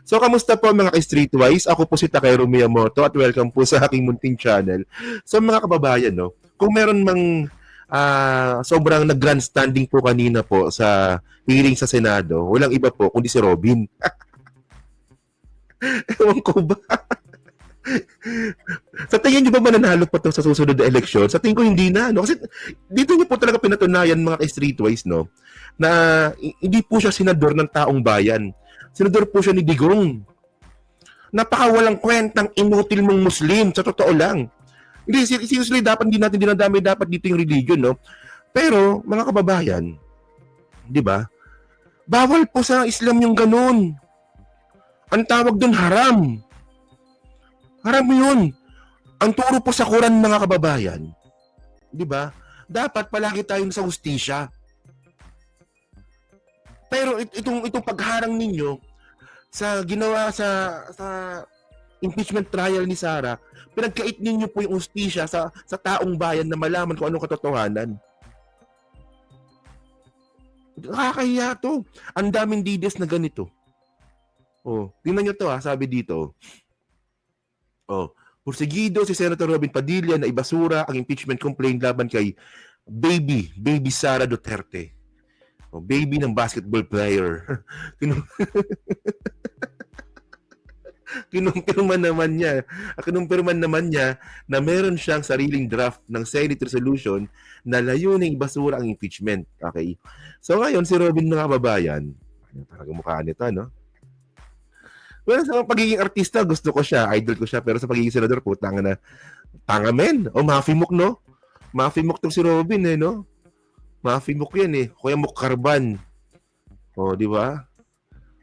So, kamusta po mga ka-Streetwise? Ako po si Takero Miyamoto at welcome po sa aking munting channel. So, mga kababayan, no, kung meron mang sobrang nag-grandstanding po kanina po sa hearing sa Senado, walang iba po kundi si Robin. Ewan ko ba? Sa tingin niyo ba mananalo pa to sa susunod na eleksyon? Sa tingin ko hindi na. No? Kasi dito niyo po talaga pinatunayan mga ka-Streetwise, no, na hindi po siya senador ng taong bayan. Senador po siya ni Digong. Napakawalang kwentang inutil mong Muslim, sa totoo lang. Hindi, seriously, dapat hindi natin dinadamay dapat dito yung religion, no? Pero, mga kababayan, di ba? Bawal po sa Islam yung ganun. Ang tawag doon, haram. Haram yun. Ang turo po sa Quran, mga kababayan, di ba? Dapat palagi tayong sa hustisya. Pero itong pagharang ninyo sa ginawa sa impeachment trial ni Sara, pinagkait ninyo po yung hustisya sa taong bayan na malaman kung anong katotohanan. Nakakahiya to. Ang daming dides na ganito. Oh, tingnan nyo to sabi dito. Oh, porsigido si Senator Robin Padilla na ibasura ang impeachment complaint laban kay baby Sara Duterte. Oh, baby ng basketball player. Kinumpirman naman niya na meron siyang sariling draft ng Senate resolution na layuning basura ang impeachment. Okay? So ngayon, si Robin mga kababayan, talagang mukha nito, no? Well, sa pagiging artista, gusto ko siya, idol ko siya, pero sa pagiging senador, putang na, tanga men. O, mafimok, no? Mafimok to si Robin, no? Mafimok yan, Kuya Mukkarban. O, di ba?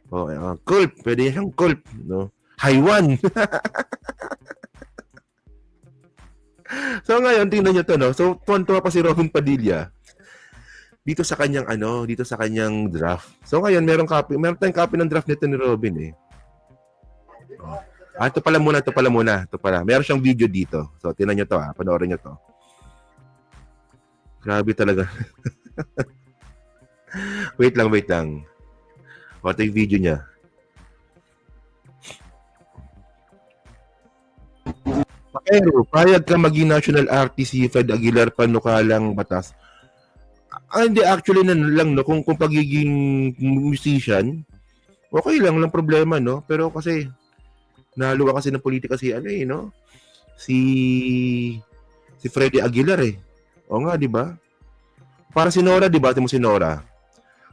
O, Culp, pwede siyang Culp, no? Haiwan. So ngayon, tingnan nyo to, no? So, tuwan-tuwa pa si Robin Padilla dito sa kanyang draft. So ngayon, meron tayong copy ng draft nito ni Robin, ito pala muna. Meron siyang video dito. So, tingnan nyo to, panoorin nyo to. Grabe talaga. wait lang. Ito yung video niya. Pero, payag ka maging national artist si Fred Aguilar panukalang batas. Hindi, actually na lang, no? Kung pagiging musician, okay lang, walang problema, no? Pero kasi, naluwa kasi ng politika si no? Si Freddy Aguilar, O nga, di ba? Para si Nora, di ba? Si Nora.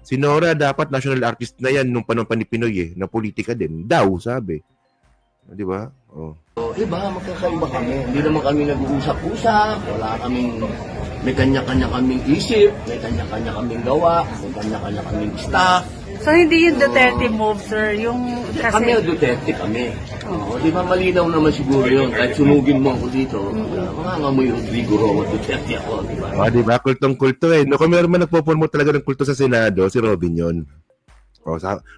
Si Nora dapat national artist na yan nung panahon pa ni Pinoy, na politika din. Daw, sabi. Di ba? Oh. Iba, magkakaiba kami. Hindi naman kami nag-uusap-usap. Wala kaming, may kanya-kanya kaming isip, may kanya-kanya kaming gawa, may kanya-kanya kaming staff. So, hindi yung Duterte move, sir? Yung kasi... Kami ang Duterte kami. Di ba malinaw naman siguro yun. Kahit sunugin mo ako dito, mangangamoy Rodrigo Roa Duterte ako, di ba? Di ba? Kultong-kulto No, kung meron man nagpo-promote talaga ng kulto sa Senado, si Robin yun.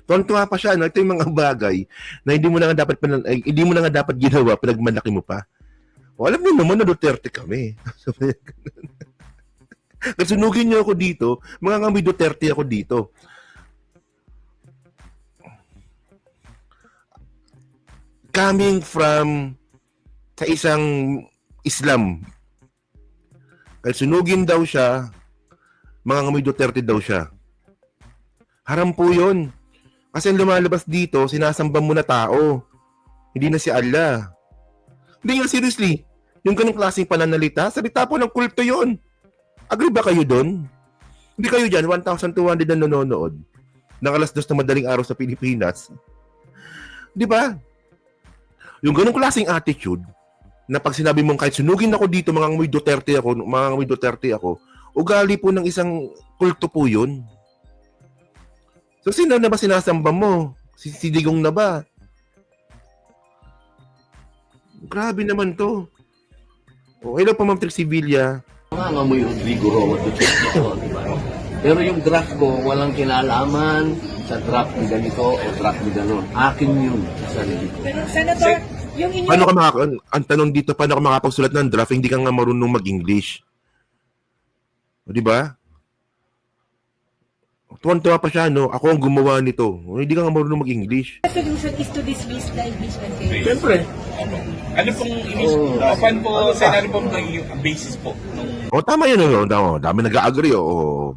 Tuwan-tuwa pa siya, no? Ito yung mga bagay na hindi mo na nga dapat ginawa, pinagmalaki mo pa. Alam niyo naman na Duterte kami. Nagsunugin niyo ako dito, mangangamoy Duterte ako dito. Coming from sa isang Islam. Kahit sunugin daw siya, mangangamoy Duterte daw siya. Haram po yun. Kasi ang lumalabas dito, sinasamba mo na tao. Hindi na si Allah. Hindi nga, seriously. Yung ganong klaseng pananalita, salita po ng kulto yun. Agree ba kayo doon? Hindi kayo dyan, 1,200 na nanonood ng alas 2 na madaling araw sa Pilipinas. Di ba? Yung ganong klaseng attitude, na pag sinabi mong kahit sunugin ako dito, mangangamoy Duterte ako, ugali po ng isang kulto po yun. So, sino na ba sinasamba mo? Si Digong na ba? Grabe naman to. Hello po, Ma'am Trixie-Villa. Mangangamoy Rodrigo Roa Duterte ako, di ba? Pero yung draft ko, walang kinalaman sa draft ni ganito o draft ni ganon. Akin yun sa sarili ko. Pero, Senator, yung inyo... Ang tanong dito, paano ka makapagsulat ng draft, hindi ka nga marunong mag-English? O, di ba? tuwan-tuwa pa siya, no? Ako ang gumawa nito. Hindi ka nga marunong mag-English. The solution is to dismiss the impeachment case. Siyempre. Ano pong paano po, Sen, ano pong naging basis po? O, tama yun, no? Dami nag-agree, o,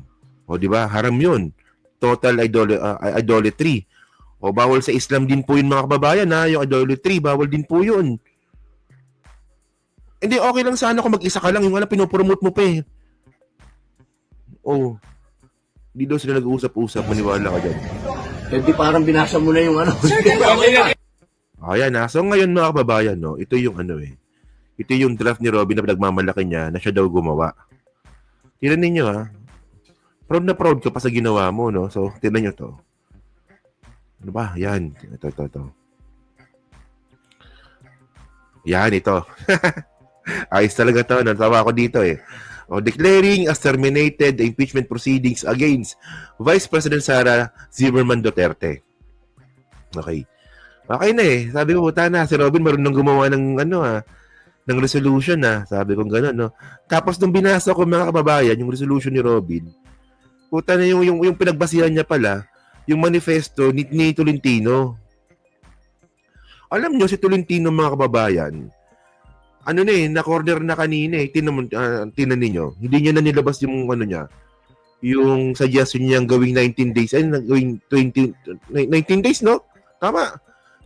di ba? Haram yun. Total idolatry. O, bawal sa Islam din po yun, mga kababayan, ha? Yung idolatry, bawal din po yun. Hindi, okay lang sana kung mag-isa ka lang. Yung alam, pinopromote mo pa eh. Oh. Hindi daw sila nag-uusap-usap. Maniwala ka dyan. Eh di parang binasa mo na yung ano. Ayan na. So ngayon mga kababayan, no, ito yung ano eh. Ito yung draft ni Robin na pinagmamalaki niya na siya daw gumawa. Tignan ninyo ha. Proud na proud ka pa sa ginawa mo, no? So, tignan nyo to. Ano ba? Yan. Ito. Yan, ito. Ayos talaga to. Natawa ako dito eh. Declaring as terminated the impeachment proceedings against Vice President Sara Zimmerman Duterte. Okay. Okay na eh. Sabi ko, puta na, si Robin marunong gumawa ng ng resolution na. Sabi ko gano'n, no? Tapos nung binasa ko mga kababayan, yung resolution ni Robin, puta na yung pinagbasihan niya pala, yung manifesto ni Tolentino. Alam nyo, si Tolentino mga kababayan, na-corner na kanina eh. Tinan ninyo. Hindi niya na nilabas yung niya. Yung suggestion niyang gawing 19 days. Ay, gawing 19 days, no? Tama.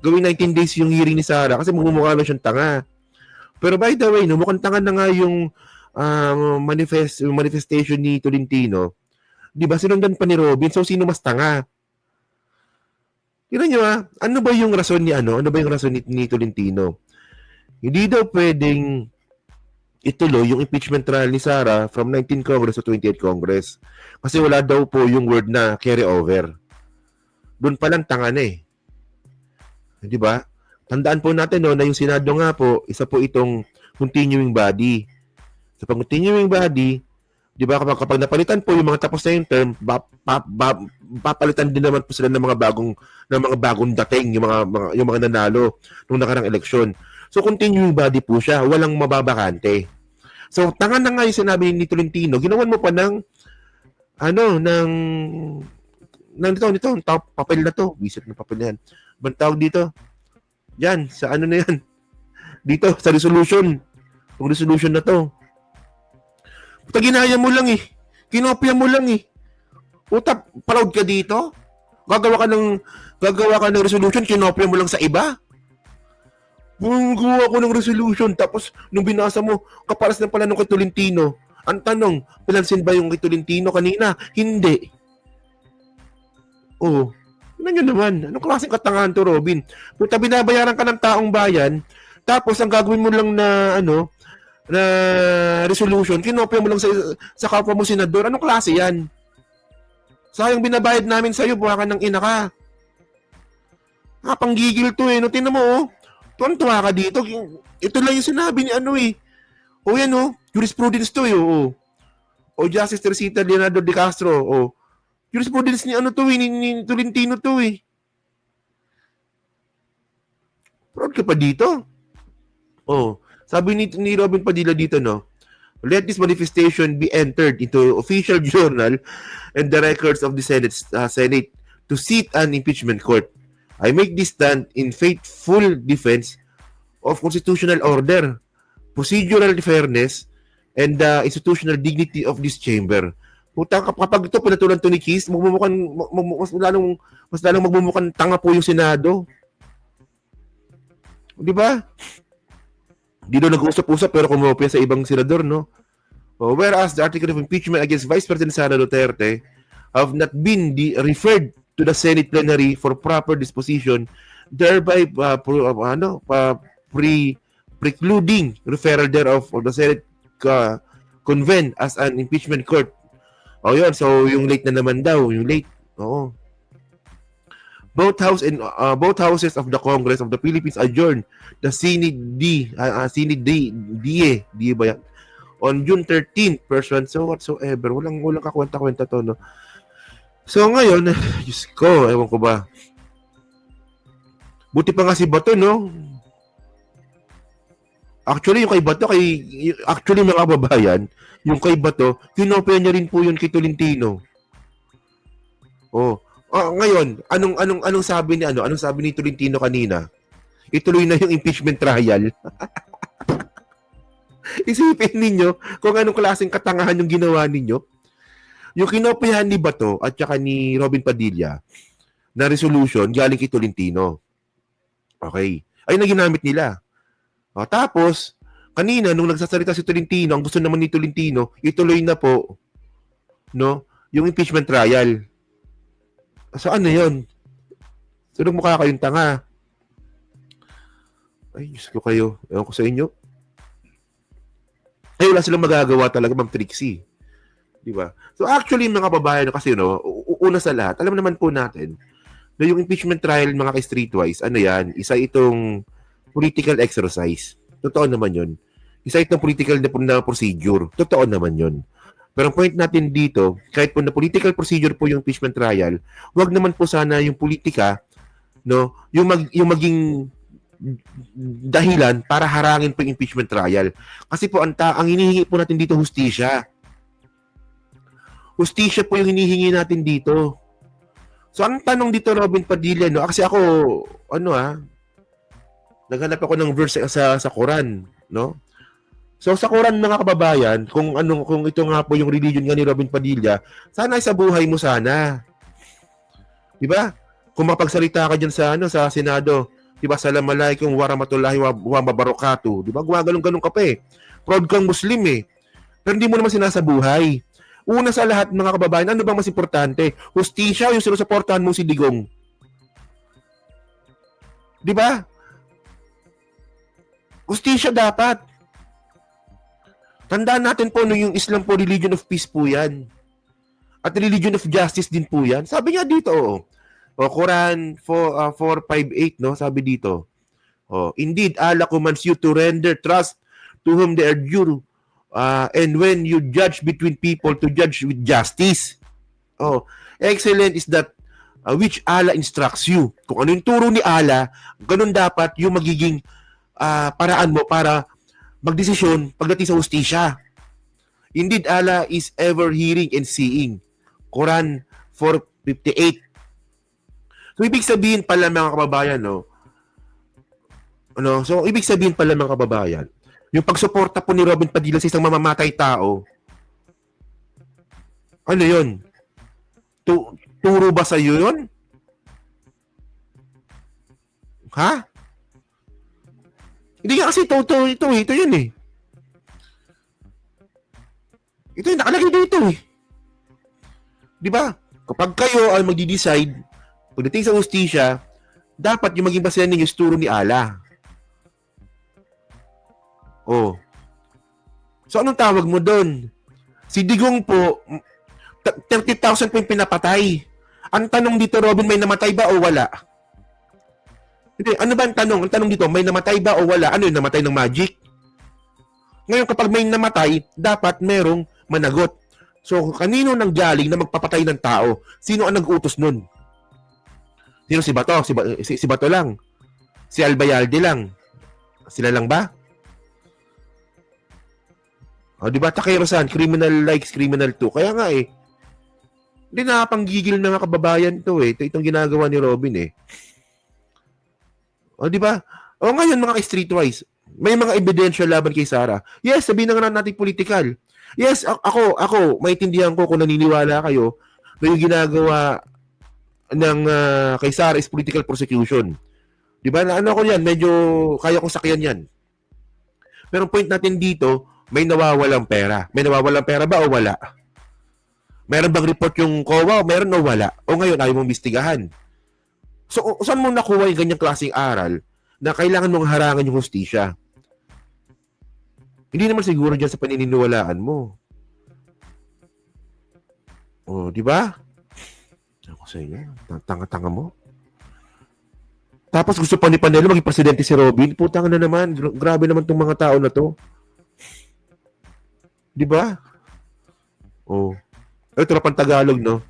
Gawing 19 days yung hearing ni Sara kasi mumukha na siyang tanga. Pero by the way, no, mukhang tanga na nga yung manifestation ni Tolentino. Di ba? Sinundan pa ni Robin. So, sino mas tanga? Tignan nyo ano ba yung rason ni Ano ba yung rason ni Tolentino? Hindi daw pwedeng ituloy yung impeachment trial ni Sara from 19th Congress to 28th Congress. Kasi wala daw po yung word na carry over. Doon pa lang tanga na eh. Di ba? Tandaan po natin na yung Senado nga po, isa po itong continuing body. Sa continuing body, di ba kapag napalitan po yung mga tapos na yung term, papalitan din naman po sila ng mga bagong dating, yung mga nanalo nung nakarang eleksyon. So, continuing body po siya. Walang mababakante. So, tanga na nga yung sinabi ni Tolentino. Ginawan mo pa ng papel na to. Visit na papel na yan. Bang tawag dito? Yan, sa na yan? Dito, sa resolution. Yung resolution na to. Puta, ginaya mo lang eh. Kinopya mo lang eh. Puta, proud ka dito? Gagawa ka ng resolution, kinopya mo lang sa iba? Gawa ko ng resolution, tapos nung binasa mo, kaparas na pala nung kay Tolentino. Ang tanong, pinansin ba yung kay Tolentino kanina? Hindi. Oo. Ano nyo naman? Anong klaseng katangahan to, Robin? Puta, binabayaran ka ng taong bayan, tapos ang gagawin mo lang na resolution, kinopya mo lang sa kapwa mo senador. Anong klase yan? Sayang binabayad namin sa'yo, buha ka ng ina ka. Panggigil to eh. No, tinan mo oh. Tuwan-tuwa ka dito. Ito lang yung sinabi ni O yan jurisprudence to o Justice Teresita Leonardo de Castro jurisprudence ni ni Tolentino to eh. Proud ka pa dito? Sabi ni Robin Padilla dito let this manifestation be entered into official journal and the records of the Senate to sit an impeachment court. I make this stand in faithful defense of constitutional order, procedural fairness, and the institutional dignity of this chamber. Puta, kapag ito pinatulan to ni Keith, mas lalong magmumukhang tanga po yung Senado. Di ba? Di daw nag-usap-usap pero kumopya sa ibang senador, no? Whereas the article of impeachment against Vice President Sara Duterte have not been referred to the Senate plenary for proper disposition, thereby precluding referral thereof of the Senate convene as an impeachment court. Yun. So, yung late na naman daw. Yung late. Oo. Both houses of the Congress of the Philippines adjourned the Senate DA ba yan? On June 13th, pursuant so whatsoever. Walang kakwenta-kwenta to, no? So ngayon, Diyos ko, ewan ko ba. Buti pa nga si Bato, no? Actually, yung kay Bato, mga kababayan, yung kay Bato, kinopya niya rin po yun kay Tolentino. Oh. Ngayon, anong sabi ni Anong sabi ni Tolentino kanina? Ituloy na yung impeachment trial. Isipin ninyo kung anong klaseng katangahan yung ginawa ninyo. Yung kinopihan ni Bato at saka ni Robin Padilla na resolution galing kay Tolentino. Okay. Ayun na ginamit nila. Tapos, kanina, nung nagsasalita si Tolentino, ang gusto naman ni Tolentino, ituloy na po, no, yung impeachment trial. So, ano yun? So, mukha kayong tanga. Ay, Diyos ko kayo. Ewan ko sa inyo. Ay, wala silang magagawa talaga, Ma'am Trixie. Di ba? So, actually, mga kababayan, kasi, no, una sa lahat, alam naman po natin, na yung impeachment trial, mga ka-streetwise, ano yan, isa itong political exercise. Totoo naman yun. Isa itong political na procedure. Totoo naman yun. Pero ang point natin dito, kahit po na political procedure po yung impeachment trial, wag naman po sana yung politika, no, yung maging dahilan para harangin po yung impeachment trial. Kasi po ang hinihingi po natin dito hustisya. Hustisya po yung hinihingi natin dito. So ang tanong dito, Robin Padilla, no, kasi ako naghanap ako ng verse sa Quran, no? So sa Quran, mga kababayan, kung ito nga po yung religion nga ni Robin Padilla, sana sa buhay mo sana. 'Di ba? Kung mapagsalita ka diyan sa Senado, 'di ba? Assalamualaikum warahmatullahi wabarakatuh. 'Di ba? Gumagalong-galong ka pa eh. Proud kang Muslim eh. Pero hindi mo naman sinasabuhay. Una sa lahat, mga kababayan, ano bang mas importante? Hustisya o yung sinusuportahan mo si Digong? 'Di ba? Hustisya dapat. Tandaan natin po, no, yung Islam po, religion of peace po yan. At religion of justice din po yan. Sabi nga dito, Quran 4:5-8, no? Sabi dito, indeed, Allah commands you to render trust to whom they are due, and when you judge between people, to judge with justice. Excellent is that which Allah instructs you. Kung ano yung turo ni Allah, ganun dapat yung magiging paraan mo para magdesisyon pagdating sa hustisya. Indeed, Allah is ever hearing and seeing. Quran 4:58. So, ibig sabihin pala, mga kababayan, So, ibig sabihin pala, mga kababayan, yung pagsuporta po ni Robin Padilla sa isang mamamatay tao, ano yun? Turo ba sa'yo yun? Ha? Hindi nga kasi ito yun eh. Ito yung nakalagay dito eh. Di ba? Kapag kayo ay magdi-decide, pagdating sa hustisya, dapat yung maging basehan ninyo is turo ni Allah. So anong tawag mo doon? Si Digong po, 30,000 po yung pinapatay. Ang tanong dito, Robin, may namatay ba o wala? Hindi, ano ba ang tanong? Ang tanong dito, may namatay ba o wala? Ano yung namatay ng magic? Ngayon, kapag may namatay, dapat merong managot. So, kanino nang galing na magpapatay ng tao? Sino ang nag-utos nun? Sino si Bato? Si Bato lang. Si Albayalde lang. Sila lang ba? Di ba? Takay-Rosan, criminal likes, criminal too. Kaya nga eh. Hindi nakapanggigil na mga kababayan to eh. Itong ginagawa ni Robin eh. Di ba? Ngayon mga streetwise, may mga ebidensya laban kay Sara. Yes, sabihin na nga natin political. Yes, ako, maintindihan ko kung naniniwala kayo na yung ginagawa ng kay Sara is political prosecution. Di ba? Ano ko yan, medyo kaya kong sakyan yan. Pero point natin dito, may nawawalang pera. May nawawalang pera ba o wala? Meron bang report yung COA o meron o wala? O ngayon, ayaw mong imbestigahan. So, saan mo nakuha yung ganyang klaseng aral na kailangan mong harangan yung hustisya? Hindi naman siguro dyan sa paniniwalaan mo. Di ba? Ako sa inyo, tanga-tanga mo. Tapos gusto pa ni Panelo maging presidente si Robin. Putang na naman. Grabe naman tong mga tao na to. Di ba? Ito na pang Tagalog, no?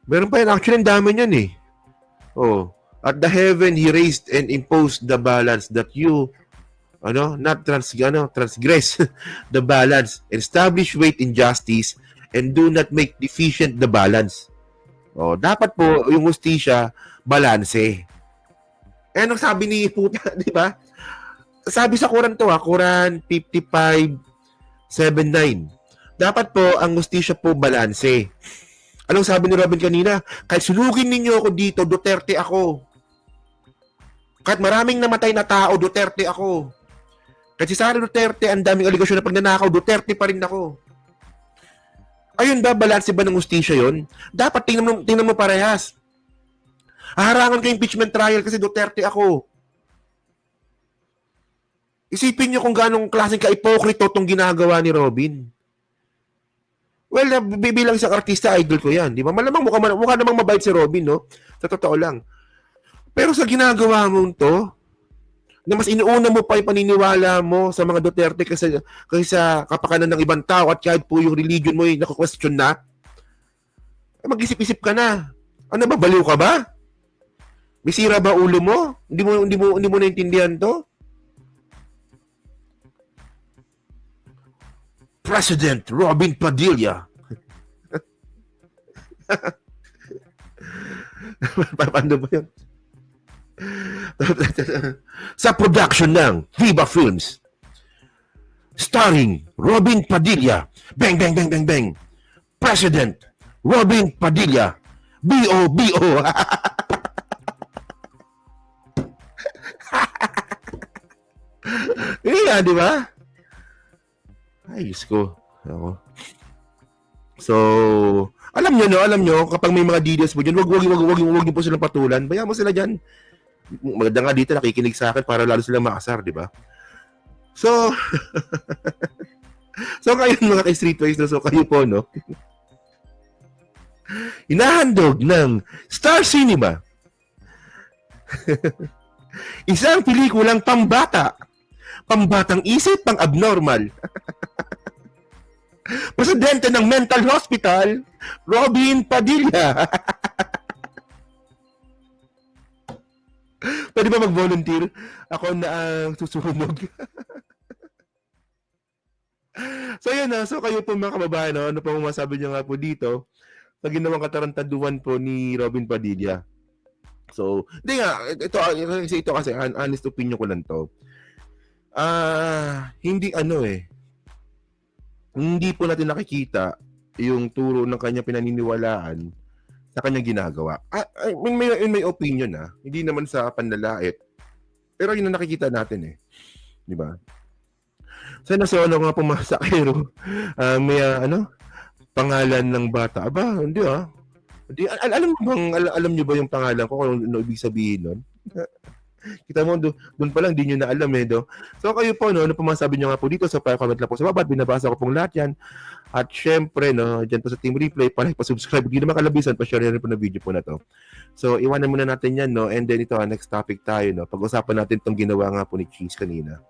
Meron pa yan. Actually, ang dami niyan eh. At the heaven, he raised and imposed the balance that you, not transgress the balance, establish weight in justice, and do not make deficient the balance. Dapat po yung hustisya balanse. Anong sabi ni puta, di ba? Sabi sa Quran to, Quran 55:7-9. Dapat po ang hustisya po balanse. Anong sabi ni Robin kanina? Kahit sunugin ninyo ako dito, Duterte ako. Kahit maraming namatay na tao, Duterte ako. Kahit si Sara Duterte, ang daming aligasyon na pagnanakaw, Duterte pa rin ako. Ayun ba, balanse ba ng hustisya yon? Dapat tingnan mo parehas. Haharangan ko impeachment trial kasi Duterte ako. Isipin nyo kung ganong klaseng ka-ipokrito itong ginagawa ni Robin. Well, bilang isang artista, idol ko yan. Di ba? Malamang mukha namang mabait si Robin, no? Sa totoo lang. Pero sa ginagawa mo to, na mas inuuna mo pa yung paniniwala mo sa mga Duterte kasi sa kapakanan ng ibang tao at kahit po yung religion mo yung naku-question na, mag-isip-isip ka na. Ano ba? Baliw ka ba? May sira ba ulo mo? Hindi mo naintindihan to? President Robin Padilla. Paano ba yun? Sa production ng Viva Films, starring Robin Padilla. Bang, bang, bang, bang, bang. President Robin Padilla. B.O. Iya, di ba? Ay, Diyos ko. Ako. So, alam nyo, kapag may mga details po dyan, wag niyo po silang patulan. Bayaan mo sila dyan. Maganda nga dito, nakikinig sa akin para lalo silang makasar, di ba? So, kayo mga ka-streetwise, no? So, kayo po, no? Inahandog ng Star Cinema. Isang pelikulang pambata. Pambatang isip, pang-abnormal. Presidente ng mental hospital, Robin Padilla. Pwede ba mag-volunteer? Ako na ang susunog. So yun na. So kayo po mga kababayan, no? Ano pa masabi niyo nga po dito sa ginawang katarantaduan po ni Robin Padilla? So, hindi nga, ito kasi honest opinion ko lang to. Hindi po natin nakikita yung turo ng kanya pinaniniwalaan sa kanyang ginagawa. May opinion hindi naman sa panlalait. Pero yun ang nakikita natin Di ba? So ano nga pumasa kayo, may pangalan ng bata. Aba, hindi alam niyo ba yung pangalan ko kung ano ibig sabihin nun? Kita mo, doon pa lang, di nyo na alam do. So kayo po, ano po masabi nyo nga po dito, so comment lang po sa baba, binabasa ko pong lahat yan. At syempre, dyan po sa Team Replay, pa-subscribe, hindi naman kalabisan, pa-share rin po na video po na to. So, iwanan muna natin yan, and then ito, next topic tayo, pag-usapan natin itong ginawa nga po ni Cheese kanina.